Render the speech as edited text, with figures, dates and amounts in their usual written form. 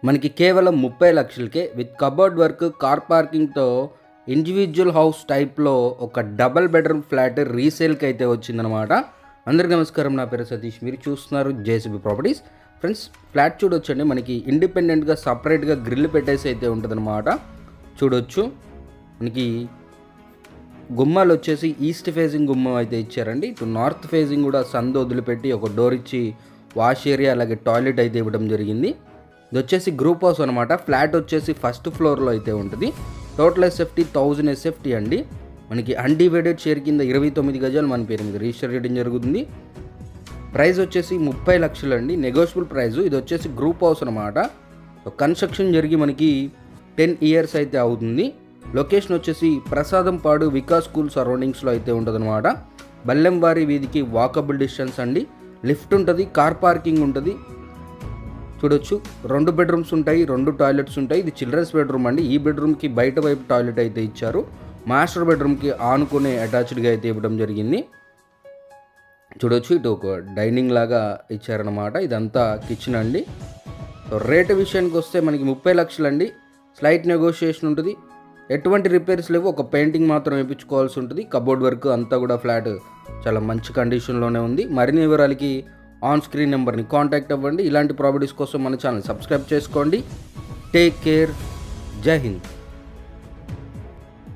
మనకి కేవలం 30 లక్షలకే విత్ కబోర్డ్ వర్క్, కార్ పార్కింగ్‌తో ఇండివిడ్యువల్ హౌస్ టైప్‌లో ఒక డబుల్ బెడ్‌రూమ్ ఫ్లాట్ రీసేల్‌కి అయితే వచ్చిందనమాట. అందరికీ నమస్కారం. నా పేరు సతీష్. మీరు చూస్తున్నారు జేసీబీ ప్రాపర్టీస్. ఫ్రెండ్స్, ఫ్లాట్ చూడొచ్చండి. మనకి ఇండిపెండెంట్‌గా సపరేట్‌గా గ్రిల్ పెట్టేసి అయితే ఉంటుందన్నమాట. చూడొచ్చు. మనకి గుమ్మాలు వచ్చేసి ఈస్ట్ ఫేసింగ్ గుమ్మం అయితే ఇచ్చారండి. ఇటు నార్త్ ఫేసింగ్ కూడా సందు వదిలిపెట్టి ఒక డోర్ ఇచ్చి వాష్ ఏరియా అలాగే టాయిలెట్ అయితే ఇవ్వడం జరిగింది. ఇది వచ్చేసి గ్రూప్ హౌస్ అనమాట. ఫ్లాట్ వచ్చేసి ఫస్ట్ ఫ్లోర్లో అయితే ఉంటుంది. టోటల్ ఎస్ఎఫ్టీ 1000 ఎస్ఎఫ్టీ అండి. మనకి అన్డివైడెడ్ షేర్ కింద 29 గజాలు మన పేరు మీద రిజిస్టర్ చేయడం జరుగుతుంది. ప్రైస్ వచ్చేసి 30 లక్షలు అండి. Negotiable price. ఇది వచ్చేసి గ్రూప్ హౌస్ అనమాట. కన్స్ట్రక్షన్ జరిగి మనకి 10 ఇయర్స్ అయితే అవుతుంది. లొకేషన్ వచ్చేసి ప్రసాదంపాడు వికాస్ స్కూల్ సరౌండింగ్స్లో అయితే ఉంటుందన్నమాట. బల్లెంవారి వీధికి వాకబుల్ డిస్టెన్స్ అండి. లిఫ్ట్ ఉంటుంది, కార్ పార్కింగ్ ఉంటుంది. చూడొచ్చు. 2 బెడ్రూమ్స్ ఉంటాయి, 2 టాయిలెట్స్ ఉంటాయి. ఇది చిల్డ్రన్స్ బెడ్రూమ్ అండి. ఈ బెడ్రూమ్కి బయట వైపు టాయిలెట్ అయితే ఇచ్చారు. మాస్టర్ బెడ్రూమ్కి ఆనుకునే అటాచ్డ్గా అయితే ఇవ్వడం జరిగింది. చూడొచ్చు. ఇటు ఒక డైనింగ్ లాగా ఇచ్చారనమాట. ఇదంతా కిచెన్ అండి. రేటు విషయానికి వస్తే మనకి 30 లక్షలు అండి. స్లైట్ నెగోషియేషన్ ఉంటుంది. ఎటువంటి రిపేర్స్ లేవు. ఒక పెయింటింగ్ మాత్రం వేయించుకోవాల్సి ఉంటుంది. కబోర్డ్ వర్క్ అంతా కూడా ఫ్లాట్ చాలా మంచి కండిషన్లోనే ఉంది. మరిన్ని వివరాలకి ఆన్ స్క్రీన్ నెంబర్ని కాంటాక్ట్ అవ్వండి. ఇలాంటి ప్రాపర్టీస్ కోసం మన ఛానల్ సబ్స్క్రైబ్ చేసుకోండి. Take care. జై హింద్.